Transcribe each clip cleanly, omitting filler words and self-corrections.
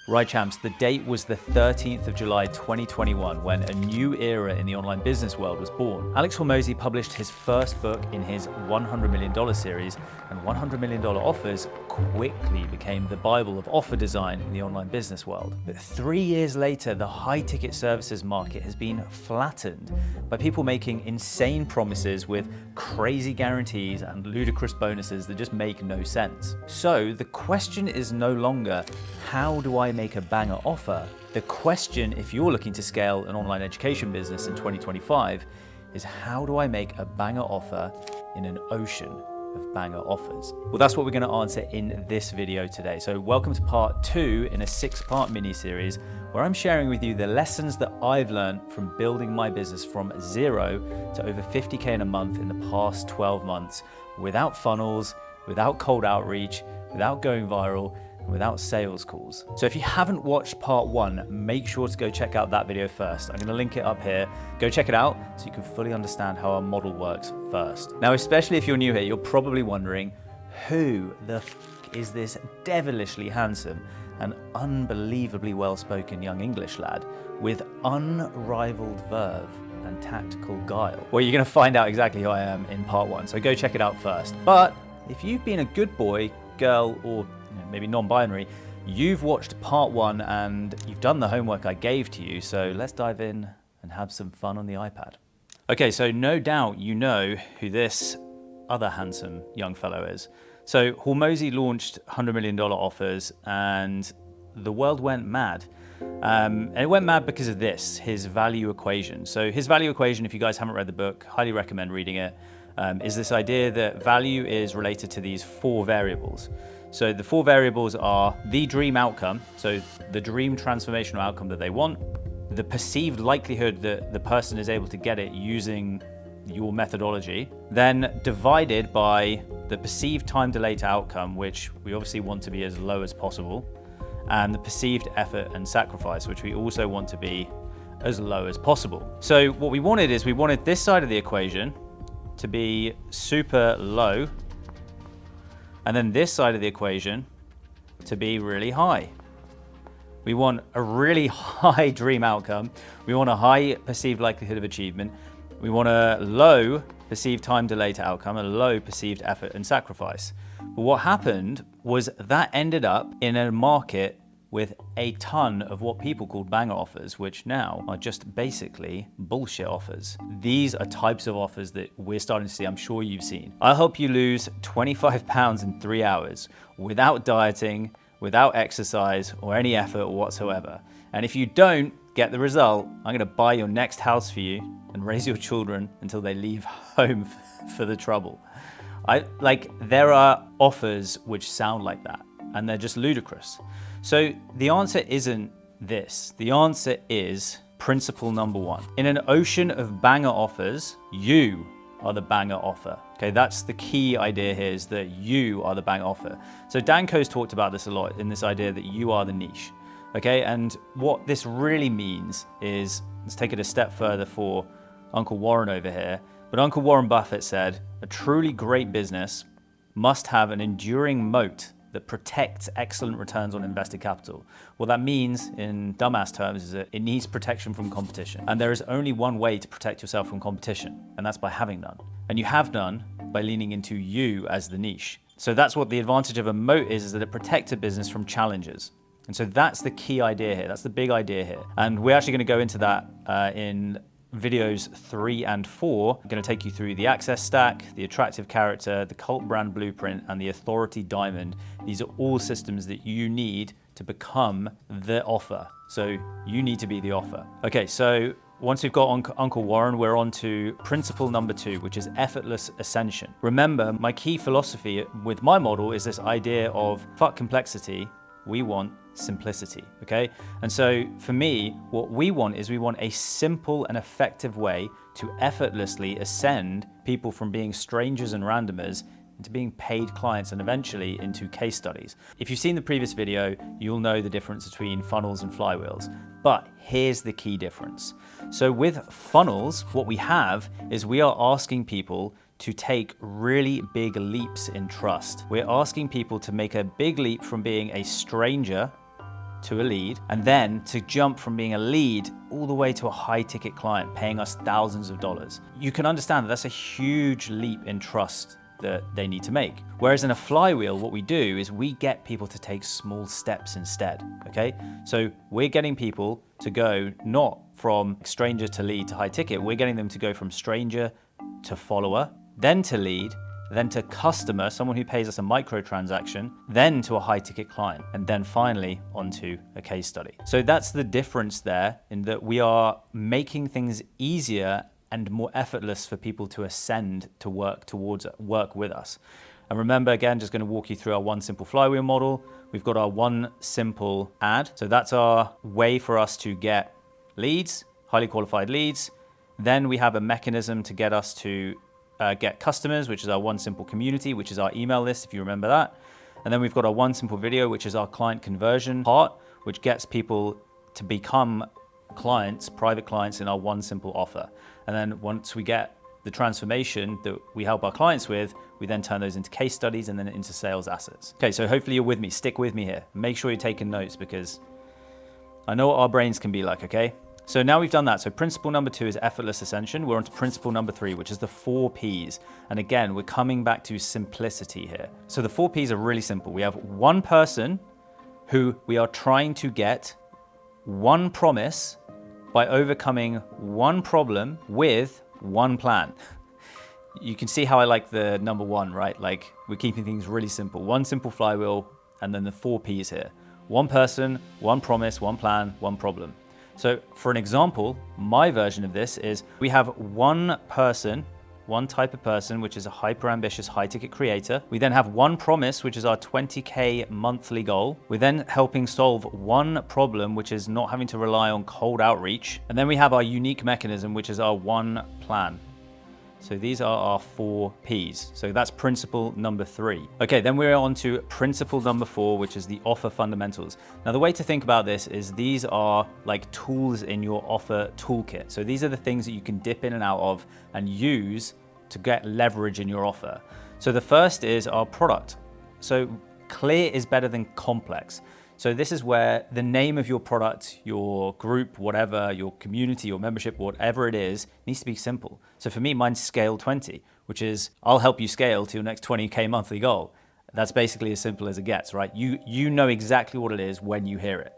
Right, champs, the date was the 13th of July 2021 when a new era in the online business world was born. Alex Hormozi published his first book in his $100 million series, and $100 million offers quickly became the Bible of offer design in the online business world. But 3 years later, the high-ticket services market has been flattened by people making insane promises with crazy guarantees and ludicrous bonuses that just make no sense. So the question is no longer, how do I make a banger offer? The question, if you're looking to scale an online education business in 2025, is how do I make a banger offer in an ocean of banger offers? Well, that's what we're going to answer in this video today. So welcome to part 2 in a 6-part mini-series where I'm sharing with you the lessons that I've learned from building my business from 0 to over 50K in a month in the past 12 months without funnels, without cold outreach, without going viral, without sales calls. So if you haven't watched part 1, make sure to go check out that video first. I'm going to link it up here. Go check it out so you can fully understand how our model works first. Now, especially if you're new here, you're probably wondering, who the f is this devilishly handsome and unbelievably well-spoken young English lad with unrivaled verve and tactical guile? Well, you're going to find out exactly who I am in part 1, so go check it out first. But if you've been a good boy, girl, or maybe non-binary, you've watched part 1 and you've done the homework I gave to you, so let's dive in and have some fun on the iPad. Okay, so no doubt you know who this other handsome young fellow is. So Hormozi launched $100 million offers and the world went mad. And it went mad because of this, his value equation. So his value equation, if you guys haven't read the book, highly recommend reading it, is this idea that value is related to these 4 variables. So the 4 variables are the dream outcome, so the dream transformational outcome that they want, the perceived likelihood that the person is able to get it using your methodology, then divided by the perceived time delay to outcome, which we obviously want to be as low as possible, and the perceived effort and sacrifice, which we also want to be as low as possible. So what we wanted is we wanted this side of the equation to be super low, and then this side of the equation to be really high. We want a really high dream outcome. We want a high perceived likelihood of achievement. We want a low perceived time delay to outcome, a low perceived effort and sacrifice. But what happened was that ended up in a market with a ton of what people called banger offers, which now are just basically bullshit offers. These are types of offers that we're starting to see, I'm sure you've seen. I'll help you lose 25 pounds in 3 hours without dieting, without exercise, or any effort whatsoever. And if you don't get the result, I'm gonna buy your next house for you and raise your children until they leave home for the trouble. There are offers which sound like that, and they're just ludicrous. So the answer isn't this. The answer is principle number 1. In an ocean of banger offers, you are the banger offer. Okay, that's the key idea here, is that you are the banger offer. So Dan Koh's talked about this a lot, in this idea that you are the niche. Okay, and what this really means is, let's take it a step further for Uncle Warren over here, but Uncle Warren Buffett said, a truly great business must have an enduring moat that protects excellent returns on invested capital. What that means in dumbass terms is that it needs protection from competition. And there is only one way to protect yourself from competition, and that's by having none. And you have none by leaning into you as the niche. So that's what the advantage of a moat is that it protects a business from challenges. And so that's the key idea here. That's the big idea here. And we're actually going to go into that in videos 3 and 4. I'm going to take you through the access stack, the attractive character, the cult brand blueprint, and the authority diamond. These are all systems that you need to become the offer. So you need to be the offer. Okay, so once we've got Uncle Warren, we're on to principle number 2, which is effortless ascension. Remember, my key philosophy with my model is this idea of fuck complexity, we want simplicity, okay? And so for me, what we want is we want a simple and effective way to effortlessly ascend people from being strangers and randomers into being paid clients and eventually into case studies. If you've seen the previous video, you'll know the difference between funnels and flywheels. But here's the key difference. So with funnels, what we have is we are asking people to take really big leaps in trust. We're asking people to make a big leap from being a stranger to a lead, and then to jump from being a lead all the way to a high ticket client paying us thousands of dollars. You can understand that that's a huge leap in trust that they need to make. Whereas in a flywheel, what we do is we get people to take small steps instead, okay? So we're getting people to go not from stranger to lead to high ticket, we're getting them to go from stranger to follower, then to lead, then to customer, someone who pays us a microtransaction, then to a high ticket client, and then finally onto a case study. So that's the difference there, in that we are making things easier and more effortless for people to ascend to work with us. And remember, again, just going to walk you through our one simple flywheel model. We've got our one simple ad. So that's our way for us to get leads, highly qualified leads. Then we have a mechanism to get us to get customers, which is our one simple community, which is our email list, if you remember that. And then we've got our one simple video, which is our client conversion part, which gets people to become clients, private clients in our one simple offer. And then once we get the transformation that we help our clients with, we then turn those into case studies and then into sales assets. Okay, so hopefully you're with me. Stick with me here. Make sure you're taking notes, because I know what our brains can be like, okay? So now we've done that. So principle number 2 is effortless ascension. We're on to principle number 3, which is the 4 Ps. And again, we're coming back to simplicity here. So the 4 Ps are really simple. We have one person who we are trying to get one promise by overcoming one problem with one plan. You can see how I like the number 1, right? Like, we're keeping things really simple. One simple flywheel, and then the 4 Ps here. One person, one promise, one plan, one problem. So for an example, my version of this is we have one person, one type of person, which is a hyper ambitious high ticket creator. We then have one promise, which is our 20K monthly goal. We're then helping solve one problem, which is not having to rely on cold outreach. And then we have our unique mechanism, which is our one plan. So these are our 4 Ps. So that's principle number 3. Okay, then we're on to principle number 4, which is the offer fundamentals. Now, the way to think about this is these are like tools in your offer toolkit. So these are the things that you can dip in and out of and use to get leverage in your offer. So the first is our product. So clear is better than complex. So this is where the name of your product, your group, whatever, your community, your membership, whatever it is, needs to be simple. So for me, mine's Scale 20, which is I'll help you scale to your next 20K monthly goal. That's basically as simple as it gets, right? You know exactly what it is when you hear it.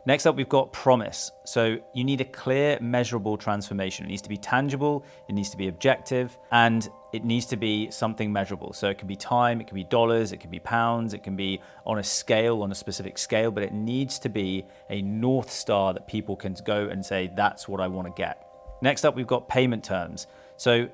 Next up, we've got promise. So you need a clear, measurable transformation. It needs to be tangible, it needs to be objective, and it needs to be something measurable. So it can be time, it can be dollars, it can be pounds, it can be on a scale, on a specific scale, but it needs to be a North Star that people can go and say, that's what I want to get. Next up, we've got payment terms. So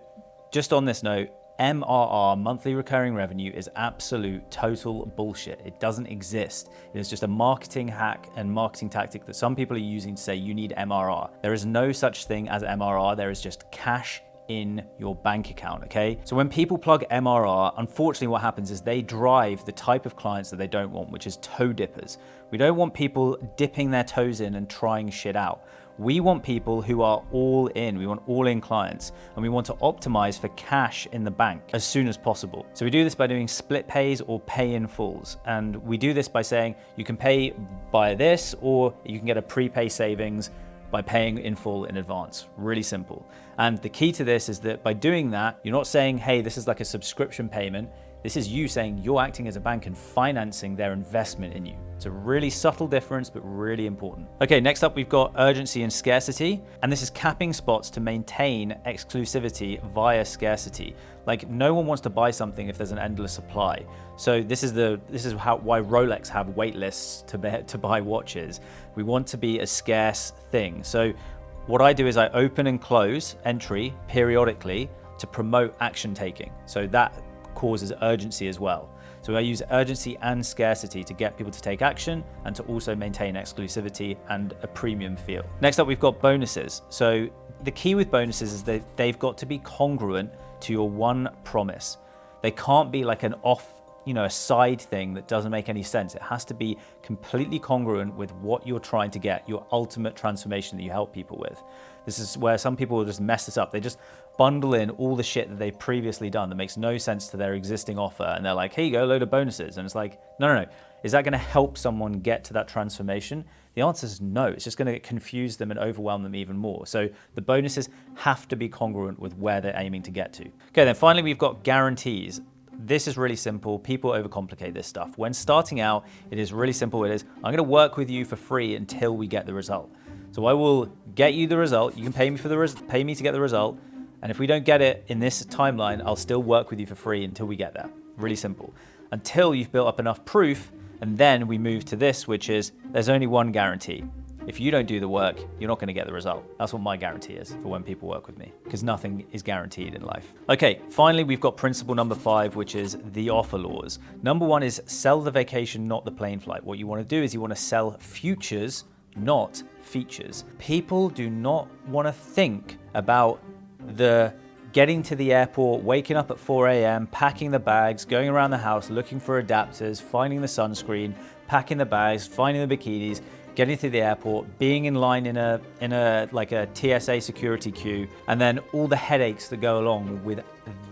just on this note, MRR, monthly recurring revenue, is absolute total bullshit. It doesn't exist. It is just a marketing hack and marketing tactic that some people are using to say you need MRR. There is no such thing as MRR. There is just cash in your bank account, okay? So when people plug MRR, unfortunately what happens is they drive the type of clients that they don't want, which is toe dippers. We don't want people dipping their toes in and trying shit out. We want people who are all in. We want all in clients, and we want to optimize for cash in the bank as soon as possible. So we do this by doing split pays or pay in fulls. And we do this by saying you can pay by this, or you can get a prepay savings by paying in full in advance. Really simple. And the key to this is that by doing that, you're not saying, hey, this is like a subscription payment. This is you saying you're acting as a bank and financing their investment in you. It's a really subtle difference, but really important. Okay, next up, we've got urgency and scarcity. And this is capping spots to maintain exclusivity via scarcity. Like, no one wants to buy something if there's an endless supply. So this is why Rolex have wait lists to buy watches. We want to be a scarce thing. So what I do is I open and close entry periodically to promote action taking. So that causes urgency as well. So I use urgency and scarcity to get people to take action and to also maintain exclusivity and a premium feel. Next up, we've got bonuses. So the key with bonuses is that they've got to be congruent to your one promise. They can't be like an a side thing that doesn't make any sense. It has to be completely congruent with what you're trying to get, your ultimate transformation that you help people with. This is where some people will just mess this up. They just bundle in all the shit that they've previously done that makes no sense to their existing offer. And they're like, here you go, load of bonuses. And it's like, no. Is that going to help someone get to that transformation? The answer is no. It's just going to confuse them and overwhelm them even more. So the bonuses have to be congruent with where they're aiming to get to. Okay, then finally we've got guarantees. This is really simple. People overcomplicate this stuff. When starting out, it is really simple. It is, I'm going to work with you for free until we get the result. So I will get you the result. You can pay me to get the result. And if we don't get it in this timeline, I'll still work with you for free until we get there. Really simple. Until you've built up enough proof, and then we move to this, which is there's only one guarantee. If you don't do the work, you're not going to get the result. That's what my guarantee is for when people work with me, because nothing is guaranteed in life. Okay, finally, we've got principle number 5, which is the offer laws. Number 1 is sell the vacation, not the plane flight. What you want to do is you want to sell futures, not features. People do not want to think about the getting to the airport, waking up at 4 a.m., packing the bags, going around the house, looking for adapters, finding the sunscreen, packing the bags, finding the bikinis, getting to the airport, being in line in a like a TSA security queue, and then all the headaches that go along with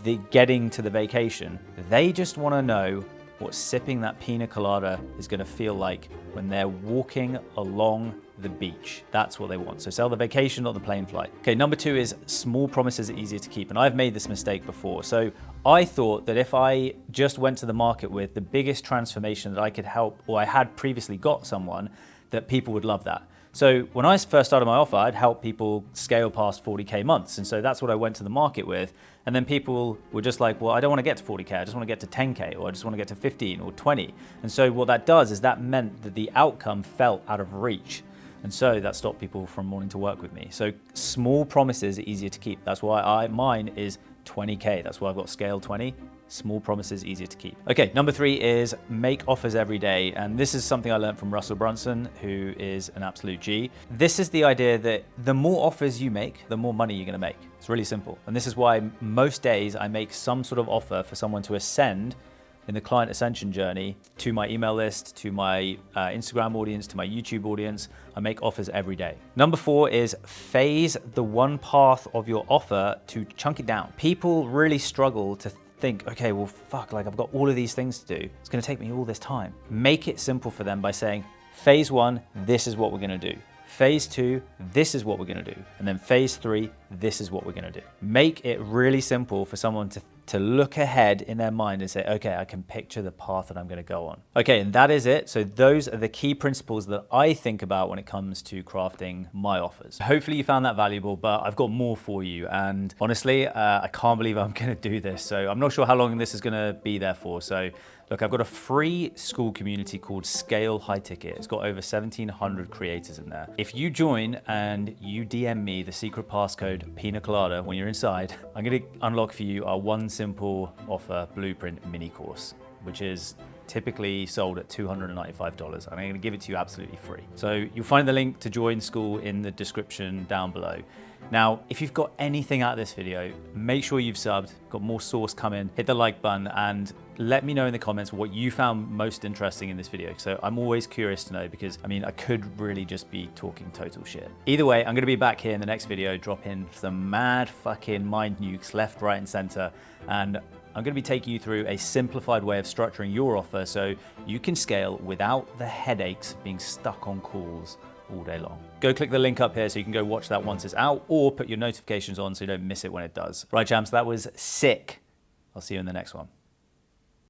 the getting to the vacation. They just want to know what sipping that pina colada is going to feel like when they're walking along the beach. That's what they want. So sell the vacation, not the plane flight. Okay, number 2 is small promises are easier to keep. And I've made this mistake before. So I thought that if I just went to the market with the biggest transformation that I could help, or I had previously got someone, that people would love that. So when I first started my offer, I'd help people scale past 40K months. And so that's what I went to the market with. And then people were just like, well, I don't want to get to 40K. I just want to get to 10K, or I just want to get to 15 or 20. And so what that does is that meant that the outcome felt out of reach. And so that stopped people from wanting to work with me. So small promises are easier to keep. That's why mine is 20K. That's why I've got scale 20. Small promises easier to keep. Okay, number 3 is make offers every day. And this is something I learned from Russell Brunson, who is an absolute G. This is the idea that the more offers you make, the more money you're gonna make. It's really simple. And this is why most days I make some sort of offer for someone to ascend in the client ascension journey to my email list, to my Instagram audience, to my YouTube audience. I make offers every day. Number 4 is phase the one path of your offer to chunk it down. People really struggle to think, okay, well, fuck, like I've got all of these things to do. It's gonna take me all this time. Make it simple for them by saying, phase 1, this is what we're gonna do. Phase 2, this is what we're gonna do. And then phase 3, this is what we're gonna do. Make it really simple for someone to look ahead in their mind and say, okay, I can picture the path that I'm gonna go on. Okay, and that is it. So those are the key principles that I think about when it comes to crafting my offers. Hopefully you found that valuable, but I've got more for you. And honestly, I can't believe I'm gonna do this. So I'm not sure how long this is gonna be there for. So look, I've got a free Skool community called Scale High Ticket. It's got over 1,700 creators in there. If you join and you DM me the secret passcode Pina Colada when you're inside, I'm gonna unlock for you our one simple offer blueprint mini course, which is typically sold at $295, and I'm gonna give it to you absolutely free. So you'll find the link to join Skool in the description down below. Now, if you've got anything out of this video, make sure you've subbed, got more source coming, hit the like button, and let me know in the comments what you found most interesting in this video. So I'm always curious to know, because I mean, I could really just be talking total shit. Either way, I'm gonna be back here in the next video, dropping some mad fucking mind nukes left, right, and center. And I'm gonna be taking you through a simplified way of structuring your offer so you can scale without the headaches of being stuck on calls all day long. Go click the link up here so you can go watch that once it's out, or put your notifications on so you don't miss it when it does. Right, champs, that was sick. I'll see you in the next one.